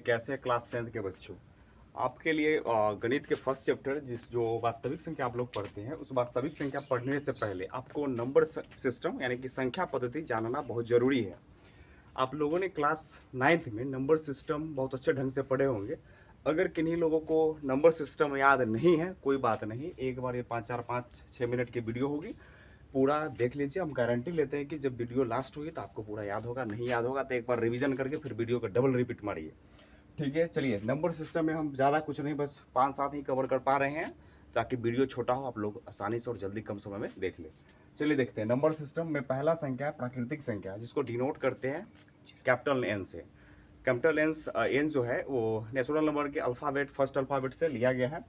कैसे class 10th के बच्चों आपके लिए गणित के फर्स्ट चैप्टर जो वास्तविक संख्या आप लोग पढ़ते हैं उस वास्तविक संख्या पढ़ने से पहले आपको नंबर सिस्टम यानी कि संख्या पद्धति जानना बहुत ज़रूरी है। आप लोगों ने क्लास 9th में नंबर सिस्टम बहुत अच्छे ढंग से पढ़े होंगे। अगर किन्हीं लोगों को नंबर सिस्टम याद नहीं है कोई बात नहीं, एक बार ये 5-6 मिनट की वीडियो होगी, पूरा देख लीजिए। हम गारंटी लेते हैं कि जब वीडियो लास्ट होगी तो आपको पूरा याद होगा। नहीं याद होगा तो एक बार रिवीजन करके फिर वीडियो का डबल रिपीट मारिए। ठीक है, चलिए नंबर सिस्टम में हम ज़्यादा कुछ नहीं, बस 5-7 ही कवर कर पा रहे हैं ताकि वीडियो छोटा हो, आप लोग आसानी से और जल्दी कम समय में देख लें। चलिए देखते हैं। नंबर सिस्टम में पहला संख्या है प्राकृतिक संख्या, जिसको डिनोट करते हैं कैपिटल एन से। कैपिटल एन जो है वो नेचुरल नंबर के अल्फ़ाबेट फर्स्ट अल्फ़ाबेट से लिया गया है।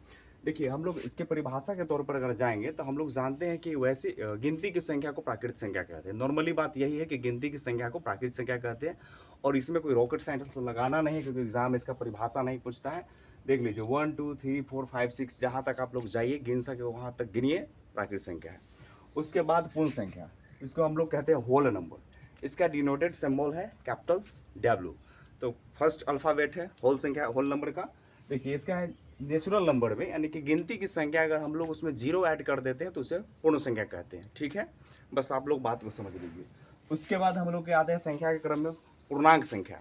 देखिए, हम लोग इसके परिभाषा के तौर पर अगर जाएंगे तो हम लोग जानते हैं कि वैसे गिनती की संख्या को प्राकृतिक संख्या कहते हैं। नॉर्मली बात यही है कि गिनती की संख्या को प्राकृतिक संख्या कहते हैं और इसमें कोई रॉकेट साइंस तो लगाना नहीं, क्योंकि एग्जाम इसका परिभाषा नहीं पूछता है। देख लीजिए 1 2 3 4 5 6 जहाँ तक आप लोग जाइए गिन सके वहाँ तक गिनिए, प्राकृतिक संख्या है। उसके बाद पूर्ण संख्या, इसको हम लोग कहते हैं होल नंबर। इसका डिनोटेड सिंबल है कैपिटल डब्ल्यू। तो फर्स्ट अल्फ़ाबेट है होल संख्या, होल नंबर का। देखिए इसका है नेचुरल नंबर में, यानी कि गिनती की संख्या अगर हम लोग उसमें जीरो ऐड कर देते हैं तो उसे पूर्ण संख्या कहते हैं। ठीक है, बस आप लोग बात को समझ लीजिए। उसके बाद हम लोग के आते हैं संख्या के क्रम में पूर्णांक संख्या।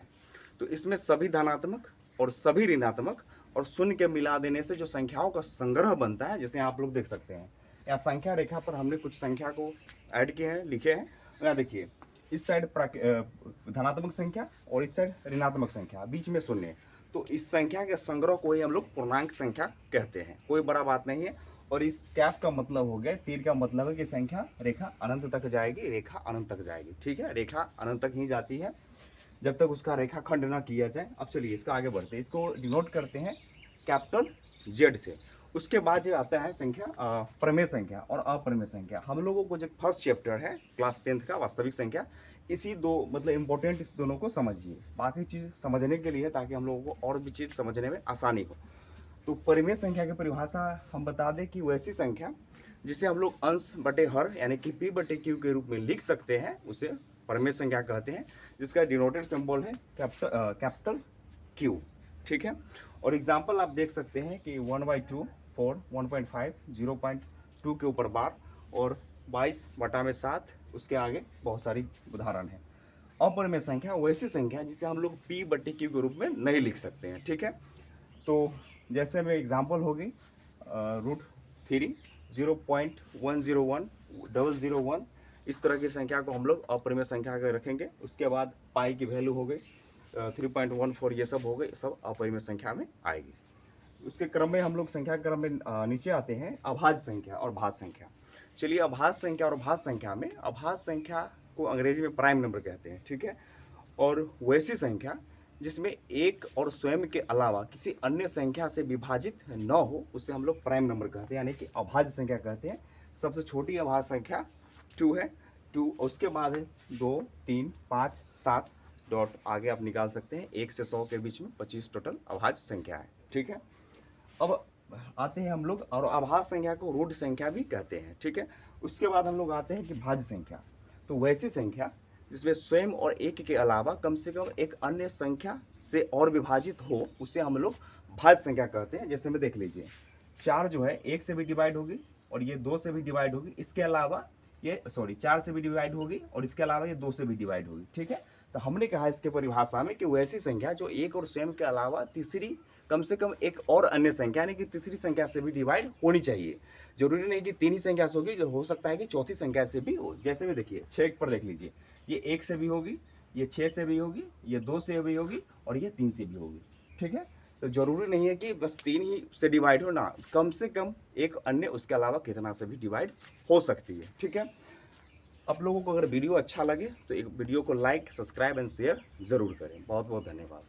तो इसमें सभी धनात्मक और सभी ऋणात्मक और शून्य के मिला देने से जो संख्याओं का संग्रह बनता है, जैसे आप लोग देख सकते हैं या संख्या रेखा पर हमने कुछ संख्या को ऐड किए हैं, लिखे हैं। यहाँ देखिए इस साइड धनात्मक संख्या और इस साइड ऋणात्मक संख्या, बीच में शून्य। तो इस संख्या के संग्रह को ही हम लोग पूर्णांक संख्या कहते हैं, कोई बड़ा बात नहीं है। और इस कैप का मतलब हो गया, तीर का मतलब है कि संख्या रेखा अनंत तक जाएगी, रेखा अनंत तक जाएगी। ठीक है, रेखा अनंत तक ही जाती है जब तक उसका रेखा खंड ना किया जाए। अब चलिए इसका आगे बढ़ते हैं, इसको डिनोट करते हैं कैपिटल जेड से। उसके बाद जो आता है संख्या प्रमेय संख्या और अप्रमेय संख्या। हम लोगों को जो फर्स्ट चैप्टर है क्लास 10th का वास्तविक संख्या, इसी दो मतलब इंपॉर्टेंट इस दोनों को समझिए, बाकी चीज़ समझने के लिए ताकि हम लोगों को और भी चीज़ समझने में आसानी हो। तो परिमेय संख्या की परिभाषा हम बता दें कि वैसी संख्या जिसे हम लोग अंश बटे हर यानी कि पी बटे क्यू के रूप में लिख सकते हैं उसे परिमेय संख्या कहते हैं, जिसका डिनोटेड सिंबल है कैपिटल क्यू। ठीक है, और एग्जाम्पल आप देख सकते हैं कि 1/2 4 1.5 0.2 के ऊपर बार और 22/7, उसके आगे बहुत सारी उदाहरण है। अपरिमेय संख्या वैसी संख्या जिसे हम लोग पी बटे क्यू के रूप में नहीं लिख सकते हैं। ठीक है, तो जैसे में एग्जाम्पल होगी √3 0.101 001, इस तरह की संख्या को हम लोग अपरिमेय संख्या का रखेंगे। उसके बाद पाई की वैल्यू हो गई 3.14, ये सब हो गए, सब अपरिमेय संख्या में आएगी। उसके क्रम में हम लोग संख्या क्रम में नीचे आते हैं अभाज्य संख्या और भाज्य संख्या। चलिए अभाज्य संख्या और भाज्य संख्या में, अभाज्य संख्या को अंग्रेजी में प्राइम नंबर कहते हैं। ठीक है, और वैसी संख्या जिसमें एक और स्वयं के अलावा किसी अन्य संख्या से विभाजित न हो उसे हम लोग प्राइम नंबर कहते हैं, यानी कि अभाज्य संख्या कहते हैं। सबसे छोटी अभाज्य संख्या 2 है, 2। उसके बाद है 2 3 5 7 डॉट आगे आप निकाल सकते हैं। 1 से 100 के बीच में 25 टोटल अभाज्य संख्या है। ठीक है, अब आते हैं हम लोग और अभाज्य संख्या को रूट संख्या भी कहते हैं। ठीक है, उसके बाद हम लोग आते हैं कि भाज्य संख्या। तो वैसी संख्या जिसमें स्वयं और एक के अलावा कम से कम एक अन्य संख्या से और विभाजित हो उसे हम लोग भाज्य संख्या कहते हैं। जैसे में देख लीजिए 4 जो है 1 से भी डिवाइड होगी और ये 2 से भी डिवाइड होगी, इसके अलावा ये 4 से भी डिवाइड होगी और इसके अलावा ये 2 से भी डिवाइड होगी। ठीक है, तो हमने कहा इसके परिभाषा में कि वैसी संख्या जो एक और स्वयं के अलावा तीसरी कम से कम एक और अन्य संख्या यानी कि तीसरी संख्या से भी डिवाइड होनी चाहिए। जरूरी नहीं कि 3 ही संख्या से होगी, जो हो सकता है कि चौथी संख्या से भी हो। जैसे में देखिए 6 पर देख लीजिए, ये 1 से भी होगी, ये 6 से भी होगी, ये 2 से भी होगी और ये 3 से भी होगी। ठीक है, तो जरूरी नहीं है कि बस 3 ही से डिवाइड हो ना, कम से कम एक अन्य उसके अलावा कितना से भी डिवाइड हो सकती है। ठीक है, आप लोगों को अगर वीडियो अच्छा लगे तो एक वीडियो को लाइक सब्सक्राइब एंड शेयर जरूर करें। बहुत बहुत धन्यवाद।